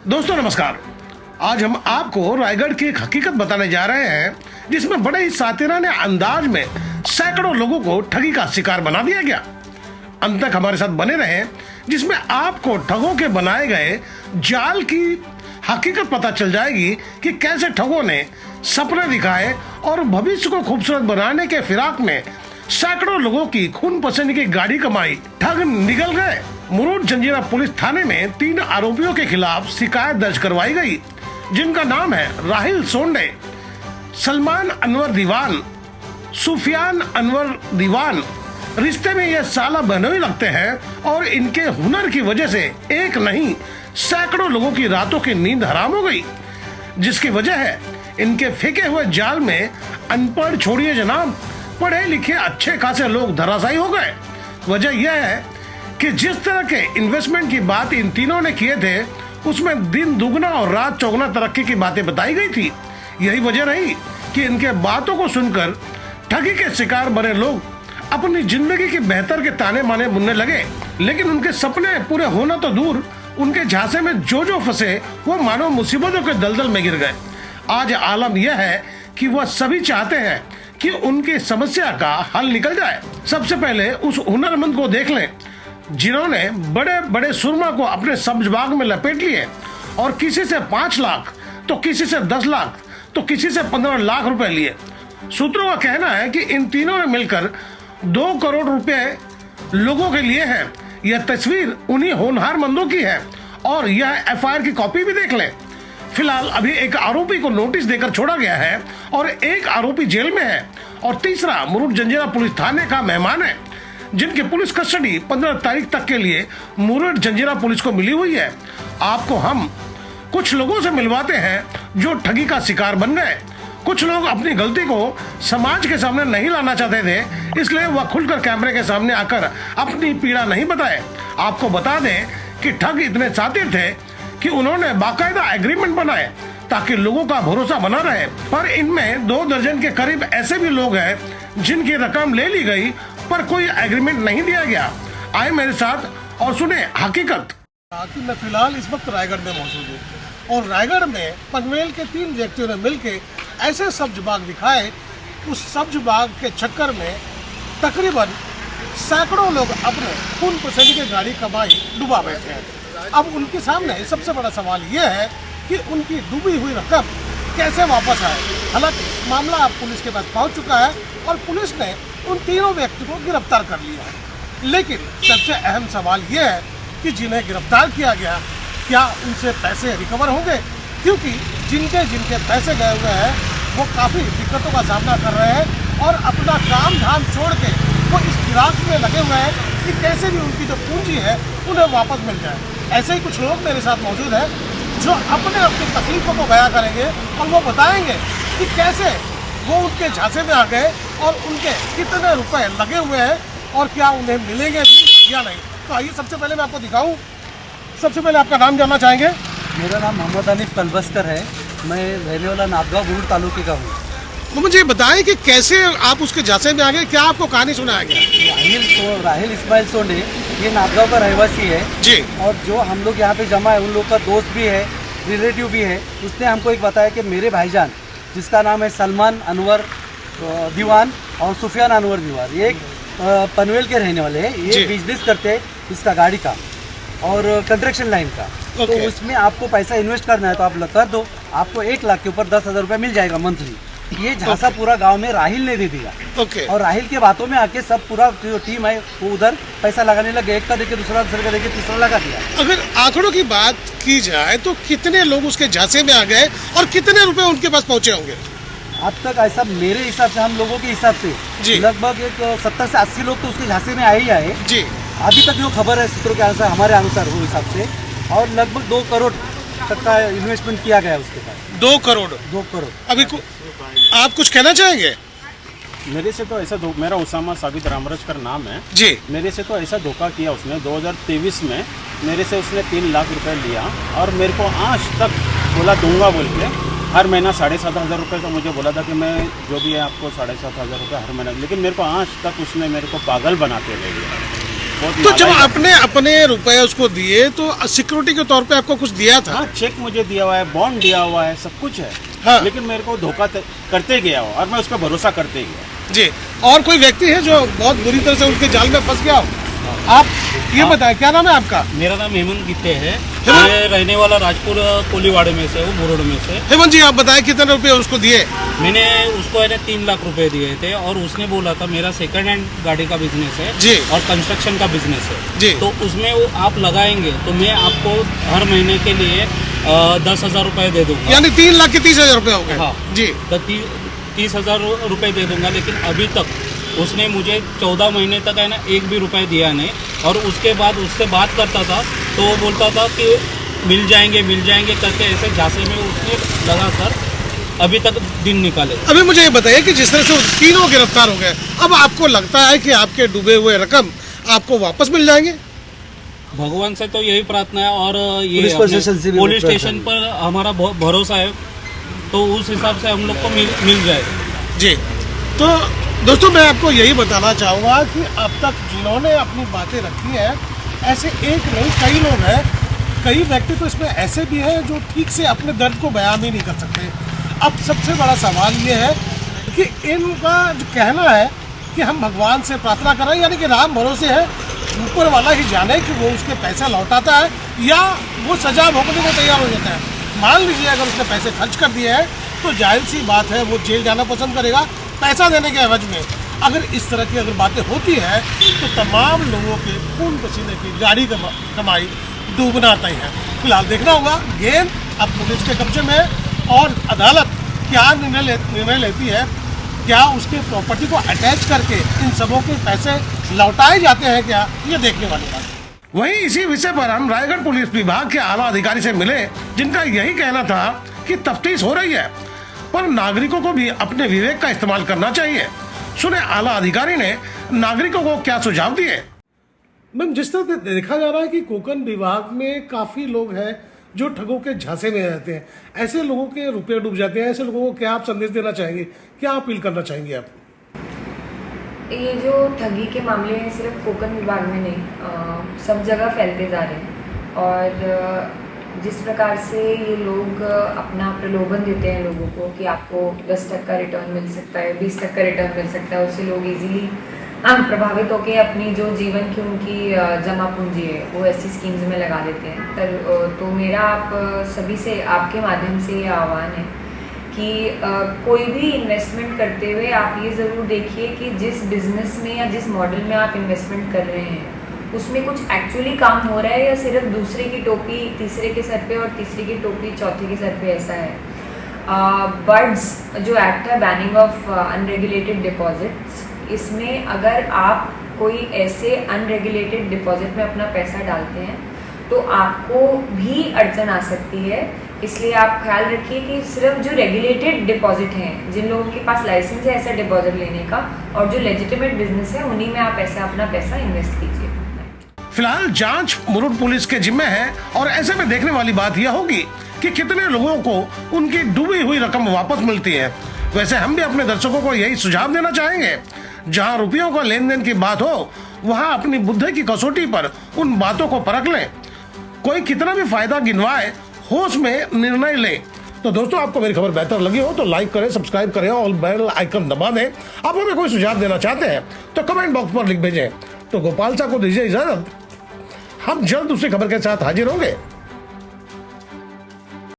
दोस्तों नमस्कार। आज हम आपको रायगढ़ की एक हकीकत बताने जा रहे हैं जिसमें बड़े ही सातिराने अंदाज में सैकड़ों लोगों को ठगी का शिकार बना दिया गया। अंत तक हमारे साथ बने रहें, जिसमें आपको ठगों के बनाए गए जाल की हकीकत पता चल जाएगी कि कैसे ठगों ने सपने दिखाए और भविष्य को खूबसूरत बनाने के फिराक में सैकड़ों लोगों की खून पसीने की गाड़ी कमाई ठग निकल गए। मुरुड जंजीरा पुलिस थाने में 3 आरोपियों के खिलाफ शिकायत दर्ज करवाई गई, जिनका नाम है राहिल सोंडे, सलमान अनवर दीवान, सुफियान अनवर दीवान। रिश्ते में ये साला बहनोई लगते हैं और इनके हुनर की वजह से एक नहीं सैकड़ों लोगों की रातों की नींद हराम हो गई, जिसकी वजह है इनके फेंके हुए जाल में अनपढ़ छोड़िए जनाब, पढ़े लिखे अच्छे खासे लोग धराशायी हो गए। वजह यह है कि जिस तरह के इन्वेस्टमेंट की बात इन तीनों ने किए थे, उसमें दिन दुगना और रात चौगुना तरक्की की बातें बताई गई थी। यही वजह रही कि इनके बातों को सुनकर ठगी के शिकार बने लोग अपनी जिंदगी की बेहतर के ताने माने बुनने लगे, लेकिन उनके सपने पूरे होना तो दूर, उनके झांसे में जो फंसे वो मानो मुसीबतों के दलदल में गिर गए। आज आलम यह है कि वह सभी चाहते हैं कि उनकी समस्या का हल निकल जाए। सबसे पहले उस हुनरमंद को देख लें जिन्होंने बड़े बड़े सुरमा को अपने सब्ज बाग में लपेट लिए और किसी से 5 लाख तो किसी से 10 लाख तो किसी से 15 लाख रुपए लिए। सूत्रों का कहना है कि इन तीनों ने मिलकर 2 करोड़ रुपए लोगों के लिए है। यह तस्वीर उन्हीं होनहार मंदों की है और यह एफआईआर की कॉपी भी देख लें। फिलहाल अभी एक आरोपी को नोटिस देकर छोड़ा गया है और एक आरोपी जेल में है और तीसरा मुरुड जंजीरा पुलिस थाने का मेहमान है, जिनकी पुलिस कस्टडी 15 तारीख तक के लिए मुरुड जंजीरा पुलिस को मिली हुई है। आपको हम कुछ लोगों से मिलवाते हैं जो ठगी का शिकार बन गए। कुछ लोग अपनी गलती को समाज के सामने नहीं लाना चाहते थे, इसलिए वह खुलकर कैमरे के सामने आकर अपनी पीड़ा नहीं बताए। आपको बता दें कि ठग इतने सातिर थे कि उन्होंने बाकायदा एग्रीमेंट बनाए ताकि लोगों का भरोसा बना रहे, पर इनमें 2 दर्जन के करीब ऐसे भी लोग हैं जिनकी रकम ले ली गई पर कोई एग्रीमेंट नहीं दिया गया। आए मेरे साथ और सुने हकीकत। मैं फिलहाल इस वक्त रायगढ़ में मौजूद हूँ और रायगढ़ में पनवेल के 3 व्यक्तियों ने मिलकर ऐसे सब्ज बाग दिखाए, उस सब्ज बाग के चक्कर में तकरीबन सैकड़ों लोग अपने खून पसीने की गाड़ी कमाई डुबा बैठे हैं। अब उनके सामने सबसे बड़ा सवाल यह है कि उनकी डूबी हुई रकम कैसे वापस आए। हालांकि मामला अब पुलिस के पास पहुंच चुका है और पुलिस ने उन तीनों व्यक्ति को गिरफ्तार कर लिया है, लेकिन सबसे अहम सवाल यह है कि जिन्हें गिरफ्तार किया गया क्या उनसे पैसे रिकवर होंगे, क्योंकि जिनके पैसे गए हुए हैं वो काफ़ी दिक्कतों का सामना कर रहे हैं और अपना काम धाम छोड़ के वो इस फिराक में लगे हुए हैं कि कैसे भी उनकी जो पूंजी है उन्हें वापस मिल जाए। ऐसे ही कुछ लोग मेरे साथ मौजूद हैं जो अपनी तकलीफों को बयां करेंगे और वो बताएंगे कि कैसे वो उनके झांसे में आ गए और उनके कितने रुपए लगे हुए हैं और क्या उन्हें मिलेंगे भी या नहीं। तो आइए सबसे पहले मैं आपको दिखाऊं। सबसे पहले आपका नाम जानना चाहेंगे? मेरा नाम मोहम्मद हनीफ कलबस्कर है। मैं रहने वाला नांदगांव मुरुड तालुके का हूँ। तो मुझे बताएं कि कैसे आप उसके झांसे में आ गए, क्या आपको कहानी सुनाया गया? राहिल इस्माइल सोंडे ये नांदगांव का रहवासी है जी, और जो हम लोग यहाँ पे जमा है उन लोग का दोस्त भी है, रिलेटिव भी है। उसने हमको एक बताया कि मेरे भाईजान जिसका नाम है सलमान अनवर दीवान और सुफियान अनवर दीवान, ये पनवेल के रहने वाले हैं। ये बिजनेस करते हैं इसका गाड़ी का और कंस्ट्रक्शन लाइन का। तो उसमें आपको पैसा इन्वेस्ट करना है तो आप कर दो, आपको 1 लाख के ऊपर 10,000 रुपये मिल जाएगा मंथली। ये झांसा पूरा गांव में राहिल ने दे दिया और राहिल के बातों में आके सब पूरा जो टीम है वो उधर पैसा लगाने लगे। एक का देखे दूसरा, दूसरे का देखे तीसरा लगा दिया। अगर आंकड़ों की बात की जाए तो कितने लोग उसके झांसे में आ गए और कितने रुपए उनके पास पहुंचे होंगे? अब तक ऐसा मेरे हिसाब से, हम लोगों के हिसाब से लगभग एक 70 से 80 लोग तो उसके झांसे में आए ही आए जी। अभी तक जो खबर है सूत्रों के अनुसार, हमारे अनुसार वो हिसाब से, और लगभग 2 करोड़ तक का इन्वेस्टमेंट किया गया उसके पास। 2 करोड़? 2 करोड़। अभी आप कुछ कहना चाहेंगे? मेरे से तो ऐसा मेरा उसामा साबित रामरजकर नाम है जी। मेरे से तो ऐसा धोखा किया उसने 2023 में मेरे से उसने 3 लाख रुपए लिया और मेरे को आज तक बोला दूंगा बोल के हर महीना 7,500 रुपये का मुझे बोला था कि मैं जो भी है आपको 7,500 रुपये हर महीना, लेकिन मेरे को आज तक उसने मेरे को पागल बनाते रह गया। तो जब आपने अपने रुपए उसको दिए तो सिक्योरिटी के तौर पे आपको कुछ दिया था? हाँ, चेक मुझे दिया हुआ है, बॉन्ड दिया हुआ है, सब कुछ है। हाँ। लेकिन मेरे को धोखा करते गया हो और मैं उस पर भरोसा करते गया। जी। और कोई व्यक्ति है जो बहुत बुरी तरह से उनके जाल में फंस गया हो? आप ये बताएं, क्या नाम है आपका? मेरा नाम हेमंत गित्ते है। मैं रहने वाला राजपुर कोलीवाड़े में से हूँ, मुरुड में से। हेमंत जी, आप बताएं कितने रुपए उसको दिए? मैंने उसको है ना 3 लाख रुपए दिए थे और उसने बोला था मेरा सेकंड हैंड गाड़ी का बिजनेस है जी, और कंस्ट्रक्शन का बिजनेस है जी। तो उसमें वो आप लगाएंगे तो मैं आपको हर महीने के लिए 10,000 रुपए दे दूंगा। यानी 3,30,000 रुपए हो गए। हाँ जी। तो 30,000 रुपए दे दूंगा। लेकिन अभी तक उसने मुझे 14 महीने तक है ना 1 भी रुपए दिया नहीं। और उसके बाद उससे बात करता था तो वो बोलता था कि मिल जाएंगे करके ऐसे झांसे में उसने लगाकर अभी तक दिन निकाले। अभी मुझे ये बताइए कि जिस तरह से तीनों गिरफ्तार हो गए, अब आपको लगता है कि आपके डूबे हुए रकम आपको वापस मिल जाएंगे? भगवान से तो यही प्रार्थना है और ये पुलिस स्टेशन पर हमारा भरोसा है तो उस हिसाब से हम लोग को मिल जाएगा। जी। तो दोस्तों, मैं आपको यही बताना चाहूँगा कि अब तक जिन्होंने अपनी बातें रखी हैं, ऐसे एक नहीं कई लोग हैं, कई व्यक्ति तो इसमें ऐसे भी हैं जो ठीक से अपने दर्द को बयान भी नहीं कर सकते। अब सबसे बड़ा सवाल ये है कि इनका जो कहना है कि हम भगवान से प्रार्थना कर रहे हैं, यानी कि राम भरोसे है, ऊपर वाला ही जाने कि वो उसके पैसा लौटाता है या वो सजा भोगने को तैयार हो जाता है। मान लीजिए अगर उसने पैसे खर्च कर दिए हैं तो जाहिर सी बात है वो जेल जाना पसंद करेगा पैसा देने के एवज में। अगर इस तरह की अगर बातें होती हैं तो तमाम लोगों के खून पसीने की गाड़ी कमाई डूबना तय है। फिलहाल देखना होगा गेंद अब पुलिस के कब्जे में है और अदालत क्या निर्णय लेती है। क्या उसके प्रॉपर्टी को अटैच करके इन सबों के पैसे लौटाए जाते हैं क्या, ये देखने वाली बात है। वहीं इसी विषय पर हम रायगढ़ पुलिस विभाग के आला अधिकारी से मिले, जिनका यही कहना था कि तफ्तीश हो रही है पर नागरिकों को भी अपने विवेक का इस्तेमाल करना चाहिए। सुने आला अधिकारी ने नागरिकों को क्या सुझाव दिए। मैम, जिस तरह से देखा जा रहा है कि कोकन विभाग में काफी लोग हैं जो ठगों के झांसे में रहते हैं, ऐसे लोगों के रुपए डूब जाते हैं, ऐसे लोगों को क्या आप संदेश देना चाहेंगे, क्या अपील करना चाहेंगे आप? ये जो ठगी के मामले हैं सिर्फ कोकन विभाग में नहीं, सब जगह फैलते जा रहे हैं। और जिस प्रकार से ये लोग अपना प्रलोभन देते हैं लोगों को कि आपको 10% रिटर्न मिल सकता है, 20% रिटर्न मिल सकता है, उससे लोग इजीली प्रभावित होकर अपनी जो जीवन की उनकी जमा पूंजी है वो ऐसी स्कीम्स में लगा देते हैं। तो मेरा आप सभी से आपके माध्यम से ये आह्वान है कि कोई भी इन्वेस्टमेंट करते हुए आप ये ज़रूर देखिए कि जिस बिज़नेस में या जिस मॉडल में आप इन्वेस्टमेंट कर रहे हैं उसमें कुछ एक्चुअली काम हो रहा है या सिर्फ दूसरे की टोपी तीसरे के सर पे और तीसरे की टोपी चौथे के सर पे ऐसा है। बर्ड्स जो एक्ट है बैनिंग ऑफ अनरेगुलेटेड डिपॉजिट्स, इसमें अगर आप कोई ऐसे अनरेगुलेटेड डिपॉजिट में अपना पैसा डालते हैं तो आपको भी अड़चन आ सकती है। इसलिए आप ख्याल रखिए कि सिर्फ जो रेगुलेटेड डिपॉजिट हैं, जिन लोगों के पास लाइसेंस है ऐसा डिपॉजिट लेने का और जो लेजिटिमेट बिजनेस है, उन्हीं में आप ऐसा अपना पैसा इन्वेस्ट कीजिए। फिलहाल जांच मुरुड पुलिस के जिम्मे है और ऐसे में देखने वाली बात यह होगी कि कितने लोगों को उनकी डूबी हुई रकम वापस मिलती है। वैसे हम भी अपने दर्शकों को यही सुझाव देना चाहेंगे, जहां रुपयों का लेन देन की बात हो वहां अपनी बुद्धि की कसौटी पर उन बातों को परख लें। कोई कितना भी फायदा गिनवाए, होश में निर्णय लें। तो दोस्तों, आपको मेरी खबर बेहतर लगी हो तो लाइक करें, सब्सक्राइब करें और बेल आइकन दबा दें। आप हमें कोई सुझाव देना चाहते हैं तो कमेंट बॉक्स पर लिख भेजें। तो गोपाल साहब को दीजिए इजाजत, हम जल्द दूसरी खबर के साथ हाजिर होंगे।